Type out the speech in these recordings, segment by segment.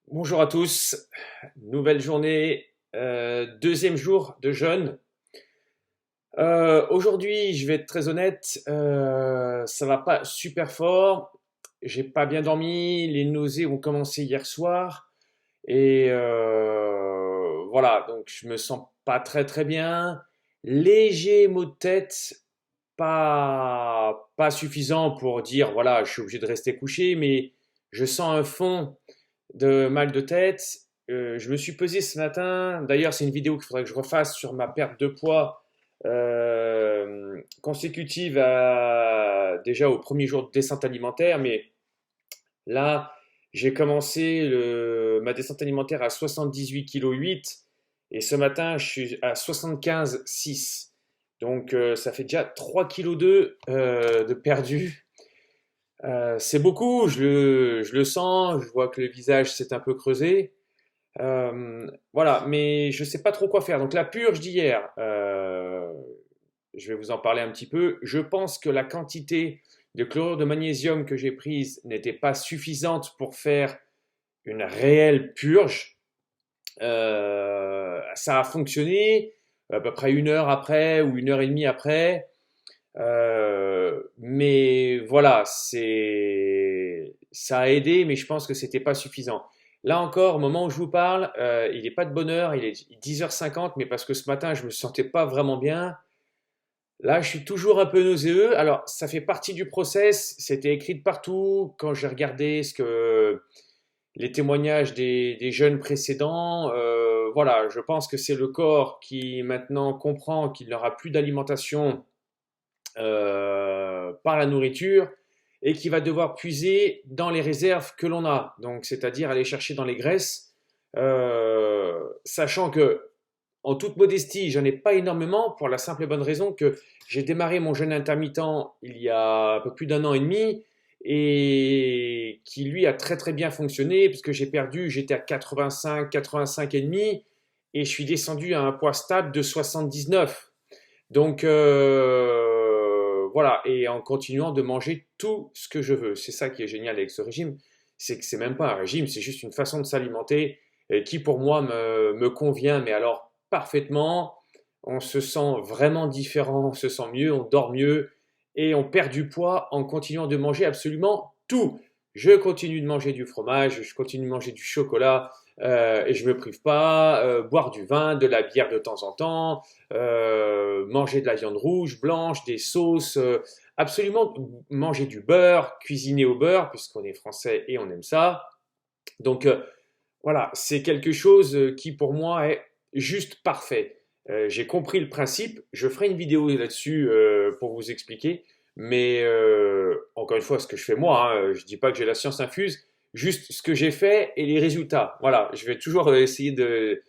Bonjour à tous, nouvelle journée, deuxième jour de jeûne. Aujourd'hui, je vais être très honnête, ça va pas super fort. J'ai pas bien dormi, les nausées ont commencé hier soir et voilà, donc je me sens pas très bien. Léger maux de tête, pas suffisant pour dire voilà, je suis obligé de rester couché, mais je sens un fond de mal de tête. Je me suis pesé ce matin. D'ailleurs, c'est une vidéo qu'il faudrait que je refasse sur ma perte de poids consécutive déjà au premier jour de descente alimentaire. Mais là, j'ai commencé ma descente alimentaire à 78,8 kg et ce matin, je suis à 75,6 kg. Donc, ça fait déjà 3,2 kg de perdu. C'est beaucoup, je le sens, je vois que le visage s'est un peu creusé. Voilà, mais je ne sais pas trop quoi faire. Donc la purge d'hier, je vais vous en parler un petit peu. Je pense que la quantité de chlorure de magnésium que j'ai prise n'était pas suffisante pour faire une réelle purge. Ça a fonctionné à peu près une heure après ou une heure et demie après. Mais voilà, ça a aidé, mais je pense que c'était pas suffisant. Là encore, au moment où je vous parle, il n'est pas de bonne heure, il est 10h50, mais parce que ce matin, je me sentais pas vraiment bien. Là, je suis toujours un peu nauséeux. Alors, ça fait partie du process. C'était écrit de partout. Quand j'ai regardé les témoignages des jeunes précédents, voilà, je pense que c'est le corps qui maintenant comprend qu'il n'aura plus d'alimentation par la nourriture et qui va devoir puiser dans les réserves que l'on a, donc c'est-à-dire aller chercher dans les graisses, sachant que, en toute modestie, j'en ai pas énormément pour la simple et bonne raison que j'ai démarré mon jeûne intermittent il y a un peu plus d'un an et demi et qui lui a très bien fonctionné puisque j'étais à 85, 85 et demi et je suis descendu à un poids stable de 79. Donc voilà, et en continuant de manger tout ce que je veux. C'est ça qui est génial avec ce régime, c'est que c'est même pas un régime, c'est juste une façon de s'alimenter qui pour moi me convient, mais alors parfaitement. On se sent vraiment différent, on se sent mieux, on dort mieux et on perd du poids en continuant de manger absolument tout. Je continue de manger du fromage, je continue de manger du chocolat et je me prive pas, boire du vin, de la bière de temps en temps, manger de la viande rouge, blanche, des sauces, absolument manger du beurre, cuisiner au beurre, puisqu'on est français et on aime ça. Donc voilà, c'est quelque chose qui pour moi est juste parfait. J'ai compris le principe, je ferai une vidéo là-dessus pour vous expliquer, mais encore une fois, ce que je fais moi, hein, je ne dis pas que j'ai la science infuse, juste ce que j'ai fait et les résultats. Voilà, je vais toujours essayer de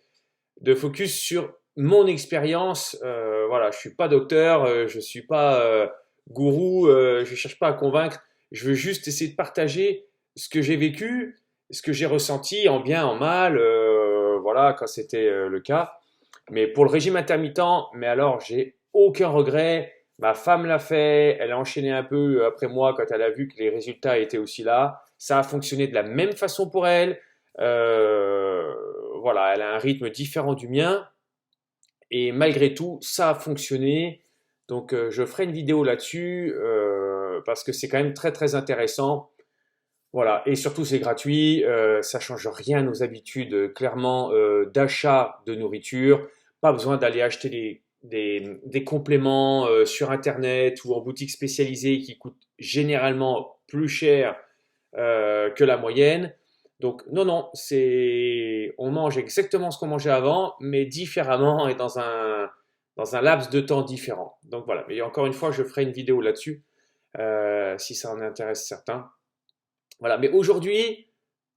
focus sur mon expérience. Voilà, je suis pas docteur, je suis pas gourou, je cherche pas à convaincre. Je veux juste essayer de partager ce que j'ai vécu, ce que j'ai ressenti en bien, en mal, voilà, quand c'était le cas. Mais pour le régime intermittent, mais alors j'ai aucun regret. Ma femme l'a fait, elle a enchaîné un peu après moi quand elle a vu que les résultats étaient aussi là. Ça a fonctionné de la même façon pour elle. Euh, voilà, elle a un rythme différent du mien et malgré tout, ça a fonctionné. Donc, je ferai une vidéo là-dessus parce que c'est quand même très intéressant. Voilà, et surtout c'est gratuit, ça change rien à nos habitudes clairement d'achat de nourriture. Pas besoin d'aller acheter des compléments sur Internet ou en boutique spécialisée qui coûtent généralement plus cher que la moyenne. Donc non, on mange exactement ce qu'on mangeait avant, mais différemment et dans un laps de temps différent. Donc voilà, mais encore une fois, je ferai une vidéo là-dessus si ça en intéresse certains. Voilà, mais aujourd'hui,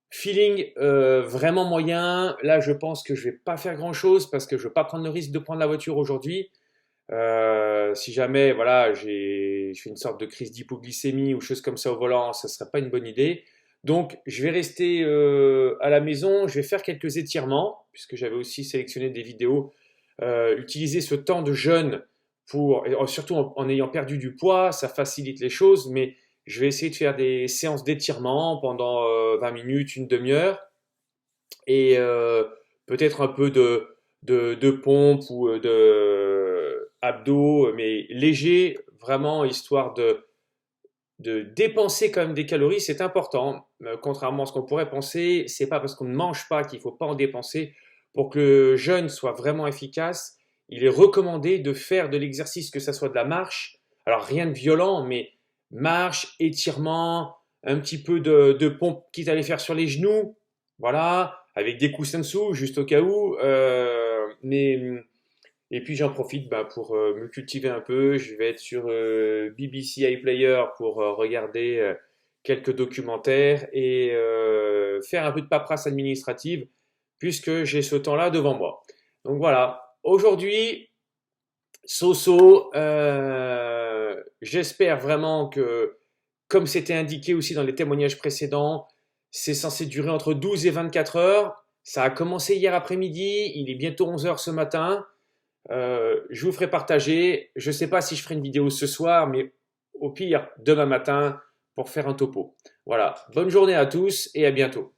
feeling vraiment moyen. Là, je pense que je vais pas faire grand-chose parce que je veux pas prendre le risque de prendre la voiture aujourd'hui. Si jamais, voilà, je fais une sorte de crise d'hypoglycémie ou chose comme ça au volant, ça serait pas une bonne idée. Donc, je vais rester à la maison. Je vais faire quelques étirements puisque j'avais aussi sélectionné des vidéos. Utiliser ce temps de jeûne surtout en ayant perdu du poids, ça facilite les choses, mais je vais essayer de faire des séances d'étirement pendant 20 minutes, une demi-heure. et peut-être un peu de pompe ou de abdos, mais léger, vraiment histoire de dépenser quand même des calories, c'est important. Contrairement à ce qu'on pourrait penser, c'est pas parce qu'on ne mange pas qu'il faut pas en dépenser. Pour que le jeûne soit vraiment efficace, il est recommandé de faire de l'exercice, que ça soit de la marche. Alors rien de violent, mais marche, étirement, un petit peu de pompe quitte à les faire sur les genoux, voilà, avec des coussins dessous, juste au cas où. Et puis j'en profite pour me cultiver un peu. Je vais être sur BBC iPlayer pour regarder quelques documentaires et faire un peu de paperasse administrative puisque j'ai ce temps-là devant moi. Donc voilà, aujourd'hui, so-so, j'espère vraiment que, comme c'était indiqué aussi dans les témoignages précédents, c'est censé durer entre 12 et 24 heures. Ça a commencé hier après-midi, il est bientôt 11 heures ce matin. Je vous ferai partager. Je ne sais pas si je ferai une vidéo ce soir, mais au pire, demain matin pour faire un topo. Voilà. Bonne journée à tous et à bientôt.